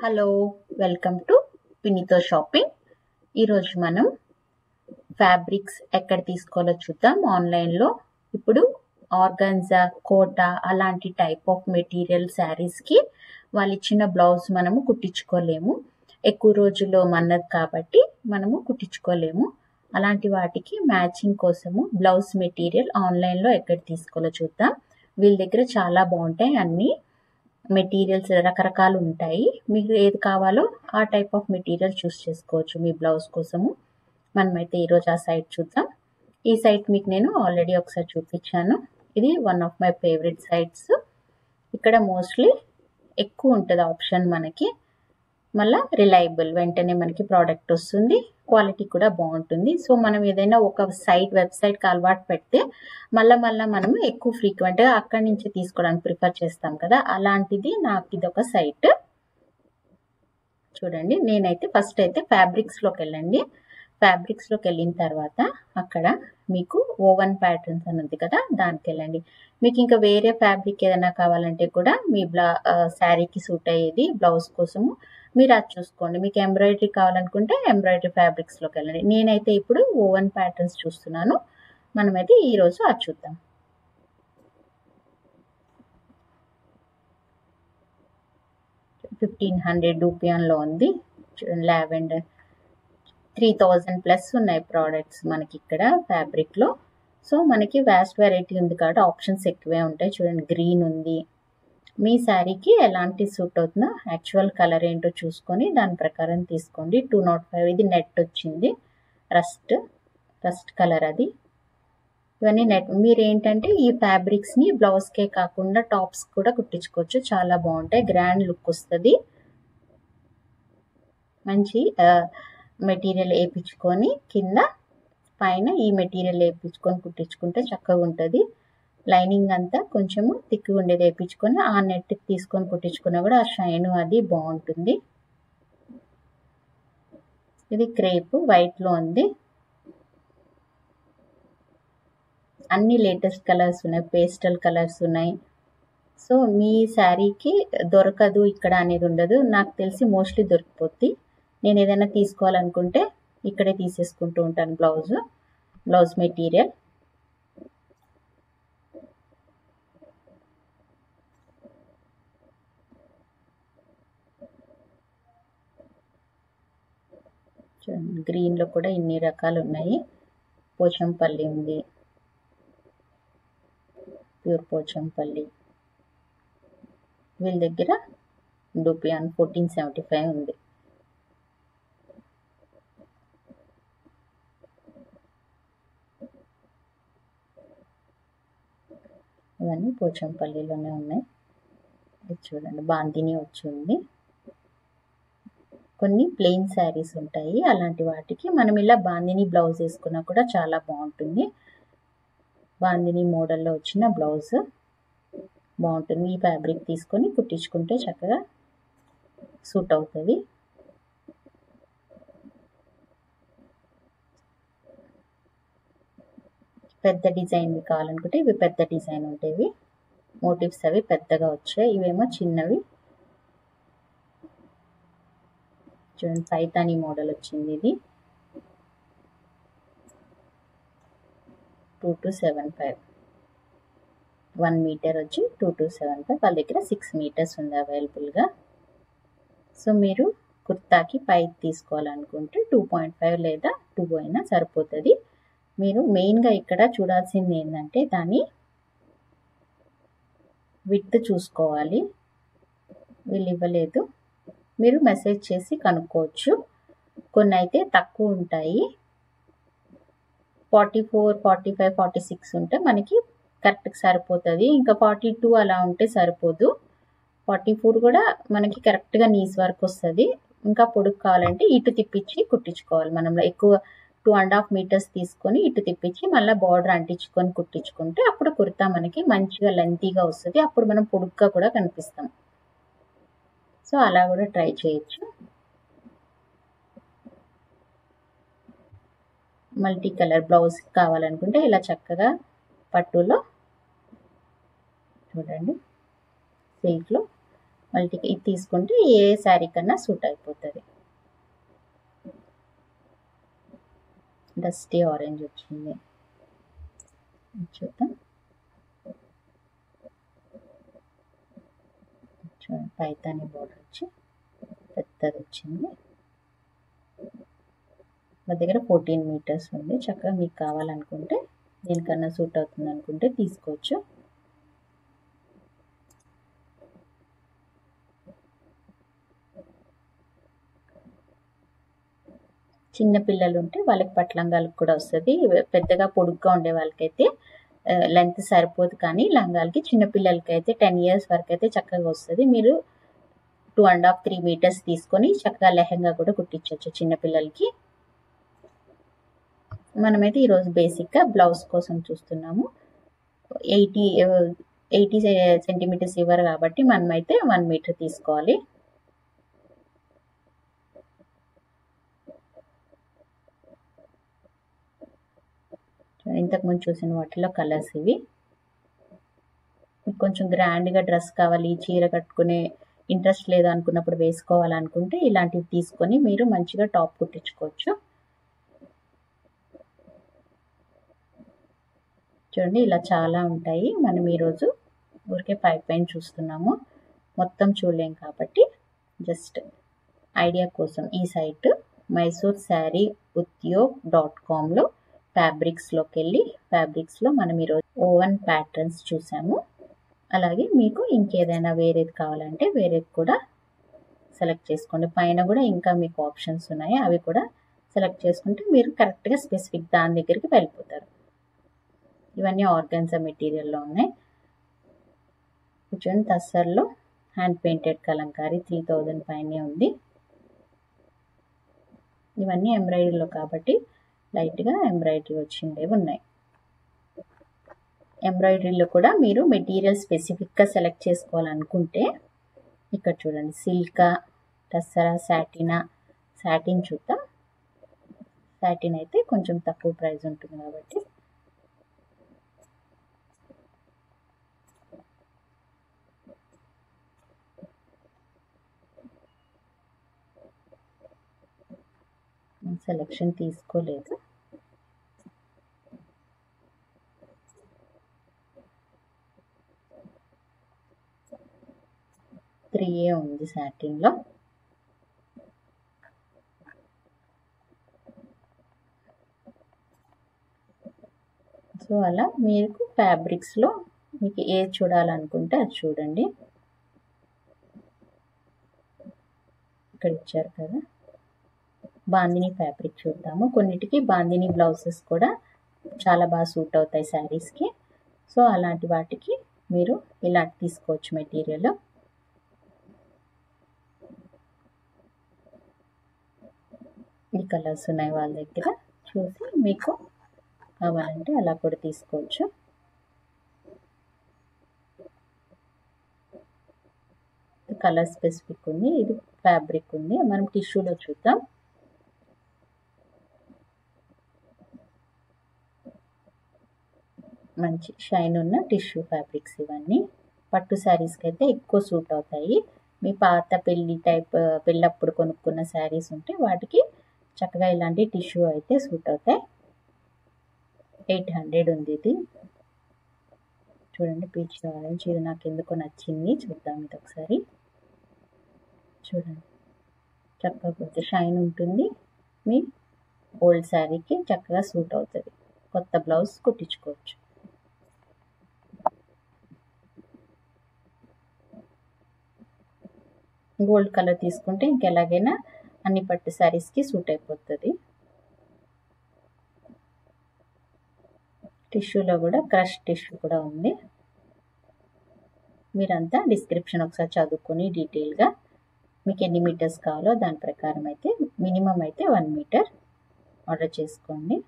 Hello, welcome to పినితో shopping. ఈరోజు మనం ఫ్యాబ్రిక్స్ ఎక్కడ తీసుకోవాలో చూద్దాం. ఆన్లైన్లో ఇప్పుడు ఆర్గాన్జా, కోటా అలాంటి టైప్ ఆఫ్ మెటీరియల్ శారీస్కి వాళ్ళు ఇచ్చిన బ్లౌజ్ మనము కుట్టించుకోలేము. ఎక్కువ రోజుల్లో మన్నది కాబట్టి మనము కుట్టించుకోలేము. అలాంటి వాటికి మ్యాచింగ్ కోసము బ్లౌజ్ మెటీరియల్ ఆన్లైన్లో ఎక్కడ తీసుకోవాలో చూద్దాం. వీళ్ళ దగ్గర చాలా బాగుంటాయి. అన్నీ మెటీరియల్స్ రకరకాలు ఉంటాయి. మీకు ఏది కావాలో ఆ టైప్ ఆఫ్ మెటీరియల్ చూస్ చేసుకోవచ్చు మీ బ్లౌజ్ కోసము. మనమైతే ఈరోజు ఆ సైట్ చూద్దాం. ఈ సైట్ మీకు నేను ఆల్రెడీ ఒకసారి చూపించాను. ఇది one of my favourite sites. ఇక్కడ మోస్ట్లీ ఎక్కువ ఉంటుంది ఆప్షన్ మనకి. మళ్ళీ రిలయబుల్, వెంటనే మనకి ప్రోడక్ట్ వస్తుంది, క్వాలిటీ కూడా బాగుంటుంది. సో మనం ఏదైనా ఒక వెబ్సైట్కి అలవాటు పెడితే మళ్ళీ మనము ఎక్కువ ఫ్రీక్వెంట్గా అక్కడి నుంచి తీసుకోవడానికి ప్రిఫర్ చేస్తాం కదా. అలాంటిది నాకు ఇది ఒక సైట్. చూడండి, నేనైతే ఫస్ట్ అయితే ఫ్యాబ్రిక్స్లోకి వెళ్ళండి. ఫ్యాబ్రిక్స్లోకి వెళ్ళిన తర్వాత అక్కడ మీకు ఓవెన్ ప్యాటర్న్స్ అని ఉంది కదా, దానికి వెళ్ళండి. మీకు ఇంకా వేరే ఫ్యాబ్రిక్ ఏదైనా కావాలంటే కూడా మీ శారీకి సూట్ అయ్యేది బ్లౌజ్ కోసము మీరు అది చూసుకోండి. మీకు ఎంబ్రాయిడరీ కావాలనుకుంటే ఎంబ్రాయిడరీ ఫ్యాబ్రిక్స్లోకి వెళ్ళండి. నేనైతే ఇప్పుడు ఓవెన్ ప్యాటర్న్స్ చూస్తున్నాను. మనమైతే ఈరోజు అది చూద్దాం. రూపీస్లో ఉంది. చూడండి, లావెండర్ 3000+ ఉన్నాయి ప్రోడక్ట్స్ మనకి ఇక్కడ ఫ్యాబ్రిక్లో. సో మనకి వాస్ట్ వెరైటీ ఉంది కాబట్టి ఆప్షన్స్ ఎక్కువే ఉంటాయి. చూడండి, గ్రీన్ ఉంది. మీ శారీకి ఎలాంటి సూట్ అవుతుందో యాక్చువల్ కలర్ ఏంటో చూసుకొని దాని ప్రకారం తీసుకోండి. 205 ఇది నెట్ వచ్చింది, రస్ట్ కలర్ అది. ఇవన్నీ నెట్. మీరు ఏంటంటే ఈ ఫ్యాబ్రిక్స్ని బ్లౌజ్కే కాకుండా టాప్స్ కూడా కుట్టించుకోవచ్చు. చాలా బాగుంటాయి, గ్రాండ్ లుక్ వస్తుంది. మంచి మెటీరియల్ వేయించుకొని కింద పైన ఈ మెటీరియల్ వేయించుకొని కుట్టించుకుంటే చక్కగా ఉంటుంది. లైనింగ్ అంతా కొంచెము థిక్గా ఉండేది వేయించుకొని ఆ నెట్ తీసుకొని కుట్టించుకున్నా కూడా ఆ షైన్ అది బాగుంటుంది. ఇది క్రేప్ వైట్లో ఉంది. అన్ని లేటెస్ట్ కలర్స్ ఉన్నాయి, పేస్టల్ కలర్స్ ఉన్నాయి. సో మీ శారీకి దొరకదు ఇక్కడ అనేది ఉండదు. నాకు తెలిసి మోస్ట్లీ దొరికిపోద్ది. నేను ఏదైనా తీసుకోవాలనుకుంటే ఇక్కడే తీసేసుకుంటూ ఉంటాను బ్లౌజ్ మెటీరియల్. చూడండి, గ్రీన్లో కూడా ఇన్ని రకాలు ఉన్నాయి. పోచంపల్లి ఉంది, ప్యూర్ పోచంపల్లి. వీళ్ళ దగ్గర డూపియాన్ 1475 ఉంది. ఇవన్నీ పోచంపల్లిలోనే ఉన్నాయి. ఇది చూడండి, బాందిని వచ్చింది. కొన్ని ప్లెయిన్ శారీస్ ఉంటాయి, అలాంటి వాటికి మనం ఇలా బాందిని బ్లౌజ్ వేసుకున్నా కూడా చాలా బాగుంటుంది. బాందిని మోడల్లో వచ్చిన బ్లౌజ్ బాగుంటుంది. ఈ ఫ్యాబ్రిక్ తీసుకొని కుట్టించుకుంటే చక్కగా సూట్ అవుతుంది. పెద్ద డిజైన్ కావాలనుకుంటే ఇవి పెద్ద డిజైన్ ఉంటాయి. మోటివ్స్ అవి పెద్దగా వచ్చాయి, ఇవేమో చిన్నవి. చూడండి, పైతానీ మోడల్ వచ్చింది. ఇది 2275, 1 మీటర్ వచ్చి 2275. వాళ్ళ దగ్గర 6 మీటర్స్ ఉంది అవైలబుల్గా. సో మీరు కుర్తాకి పై తీసుకోవాలనుకుంటే 2.5 లేదా 2 అయినా సరిపోతుంది. మీరు మెయిన్గా ఇక్కడ చూడాల్సింది ఏంటంటే దాని విడ్త్ చూసుకోవాలి. వీళ్ళు ఇవ్వలేదు, మీరు మెసేజ్ చేసి కనుక్కోవచ్చు. కొన్ని అయితే తక్కువ ఉంటాయి, 44, 45, 46 ఉంటే మనకి కరెక్ట్గా సరిపోతుంది. ఇంకా 42 అలా ఉంటే సరిపోదు. 44 కూడా మనకి కరెక్ట్గా నీస్ వరకు వస్తుంది. ఇంకా పొడుగు కావాలంటే ఇటు తిప్పించి కుట్టించుకోవాలి. మనం ఎక్కువ 2.5 మీటర్స్ తీసుకొని ఇటు తిప్పించి మళ్ళీ బార్డర్ అంటించుకొని కుట్టించుకుంటే అప్పుడు కుర్తా మనకి మంచిగా లెంతీగా వస్తుంది. అప్పుడు మనం పొడుగ్గా కూడా కనిపిస్తాం. సో అలా కూడా ట్రై చేయొచ్చు. మల్టీ కలర్ బ్లౌజ్ కావాలనుకుంటే ఇలా చక్కగా పట్టులో చూడండి, సిల్క్లో మల్టీ ఇది తీసుకుంటే ఏ శారీ కన్నా సూట్ అయిపోతుంది. డస్టీ ఆరెంజ్ వచ్చింది చూద్దాం. చూడండి పైతాని బోర్డర్ వచ్చి పెద్దది వచ్చింది. మా దగ్గర 14 మీటర్స్ ఉంది. చక్కగా మీకు కావాలనుకుంటే దీనికన్నా సూట్ అవుతుంది అనుకుంటే తీసుకోవచ్చు. చిన్న పిల్లలు ఉంటే వాళ్ళకి పట్లంగాలకు కూడా వస్తుంది. పెద్దగా పొడుగ్గా ఉండే వాళ్ళకైతే లెంత్ సరిపోదు, కానీ లంగాలకి చిన్నపిల్లలకి అయితే 10 ఇయర్స్ వరకు అయితే చక్కగా వస్తుంది. మీరు 2.5 3 మీటర్స్ తీసుకొని చక్కగా లెహంగా కూడా కుట్టించవచ్చు చిన్నపిల్లలకి. మనమైతే ఈరోజు బేసిక్గా బ్లౌజ్ కోసం చూస్తున్నాము. 80 సెంటీమీటర్స్ ఇవ్వరు కాబట్టి మనమైతే 1 మీటర్ తీసుకోవాలి. ఇంతకుముందు చూసిన వాటిలో కలర్స్ ఇవి. మీకు కొంచెం గ్రాండ్గా డ్రెస్ కావాలి, చీర కట్టుకునే ఇంట్రెస్ట్ లేదు అనుకున్నప్పుడు వేసుకోవాలనుకుంటే ఇలాంటివి తీసుకొని మీరు మంచిగా టాప్ కుట్టించుకోవచ్చు. చూడండి ఇలా చాలా ఉంటాయి. మనం ఈరోజు ఊరికే పైన చూస్తున్నాము, మొత్తం చూడలేం కాబట్టి జస్ట్ ఐడియా కోసం ఈ సైట్ MySoreSareUdyog.comలో ఫ్యాబ్రిక్స్లోకి వెళ్ళి ఫ్యాబ్రిక్స్లో మనం ఈరోజు ఓవెన్ ప్యాటర్న్స్ చూసాము. అలాగే మీకు ఇంకేదైనా వేరేది కావాలంటే వేరేది కూడా సెలెక్ట్ చేసుకోండి. పైన కూడా ఇంకా మీకు ఆప్షన్స్ ఉన్నాయి, అవి కూడా సెలెక్ట్ చేసుకుంటే మీరు కరెక్ట్గా స్పెసిఫిక్ దాని దగ్గరికి వెళ్ళిపోతారు. ఇవన్నీ ఆర్గాన్జా మెటీరియల్లో ఉన్నాయి. చూడండి తస్సర్లో హ్యాండ్ పెయింటెడ్ కలంకారీ 3000 పైనే ఉంది. ఇవన్నీ ఎంబ్రాయిడరీలో కాబట్టి లైట్గా ఎంబ్రాయిడరీ వచ్చిండేవి ఉన్నాయి. ఎంబ్రాయిడరీలో కూడా మీరు మెటీరియల్ స్పెసిఫిక్గా సెలెక్ట్ చేసుకోవాలనుకుంటే ఇక్కడ చూడండి సిల్కా, టస్సరా, సాటిన్ చూద్దాం. సాటిన్ అయితే కొంచెం తక్కువ ప్రైస్ ఉంటుంది కాబట్టి సెలెక్షన్ తీసుకోలేదు. త్రీ ఉంది సాటిన్లో. సో అలా మీకు ఫ్యాబ్రిక్స్లో మీకు ఏది చూడాలనుకుంటే అది చూడండి. ఇక్కడ ఇచ్చారు కదా బాందిని ఫ్యాబ్రిక్ చూద్దాము. కొన్నిటికి బాందిని బ్లౌజెస్ కూడా చాలా బాగా సూట్ అవుతాయి శారీస్కి. సో అలాంటి వాటికి మీరు ఇలా తీసుకోవచ్చు మెటీరియల్. ఈ కలర్స్ ఉన్నాయి వాళ్ళ దగ్గర, చూసి మీకు కావాలంటే అలా కూడా తీసుకోవచ్చు. కలర్ స్పెసిఫిక్ ఉంది, ఇది ఫ్యాబ్రిక్ ఉంది. మనం టిష్యూలో చూద్దాం. మంచి షైన్ ఉన్న టిష్యూ ఫ్యాబ్రిక్స్ ఇవన్నీ పట్టు శారీస్కి అయితే ఎక్కువ సూట్ అవుతాయి. మీ పాత పెళ్ళప్పుడు కొనుక్కున్న శారీస్ ఉంటే వాటికి చక్కగా ఇలాంటి టిష్యూ అయితే సూట్ అవుతాయి. 800 ఉంది ఇది. చూడండి పీచ్ ఆరెంజ్, ఇది నాకు ఎందుకో నచ్చింది. చూద్దాం ఇది ఒకసారి. చూడండి చక్కగా కొద్ది షైన్ ఉంటుంది. మీ ఓల్డ్ శారీకి చక్కగా సూట్ అవుతుంది. కొత్త బ్లౌజ్ కుట్టించుకోవచ్చు. గోల్డ్ కలర్ తీసుకుంటే ఇంకెలాగైనా అన్ని పట్టు శారీస్కి సూట్ అయిపోతుంది. టిష్యూలో కూడా క్రష్ టిష్యూ కూడా ఉంది. మీరంతా డిస్క్రిప్షన్ ఒకసారి చదువుకొని డీటెయిల్గా మీకు ఎన్ని మీటర్స్ కావాలో దాని ప్రకారం అయితే మినిమం అయితే 1 మీటర్ ఆర్డర్ చేసుకోండి.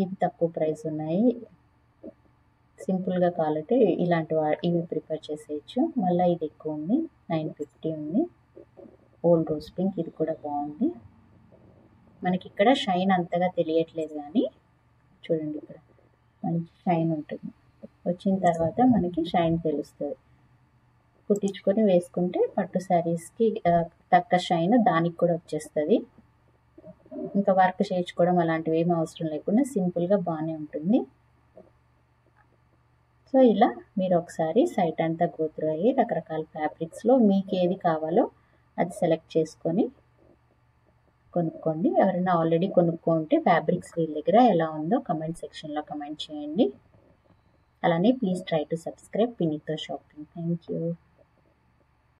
ఇవి తక్కువ ప్రైస్ ఉన్నాయి. సింపుల్గా కావాలంటే ఇవి ప్రిఫర్ చేసేయచ్చు. మళ్ళీ ఇది ఎక్కువ ఉంది, 950 ఉంది. ఓల్డ్ రోజ్ పింక్, ఇది కూడా బాగుంది. మనకి ఇక్కడ షైన్ అంతగా తెలియట్లేదు కానీ చూడండి ఇక్కడ మంచి షైన్ ఉంటుంది. వచ్చిన తర్వాత మనకి షైన్ తెలుస్తుంది. కుట్టించుకొని వేసుకుంటే పట్టు శారీస్కి తగ్గ షైన్ దానికి కూడా వచ్చేస్తుంది. ఇంకా వర్క్ చేయించుకోవడం అలాంటివి ఏమి అవసరం లేకుండా సింపుల్గా బాగానే ఉంటుంది. సో ఇలా మీరు ఒకసారి సైట్ అంతా గో త్రూ అయ్యి రకరకాల ఫ్యాబ్రిక్స్లో మీకు ఏది కావాలో అది సెలెక్ట్ చేసుకొని కొనుక్కోండి. ఎవరైనా ఆల్రెడీ కొనుక్కుంటే ఫ్యాబ్రిక్స్ వీళ్ళ దగ్గర ఎలా ఉందో కమెంట్ సెక్షన్లో కమెంట్ చేయండి. అలానే ప్లీజ్ ట్రై టు సబ్స్క్రైబ్ పినీతో షాపింగ్. Thank you.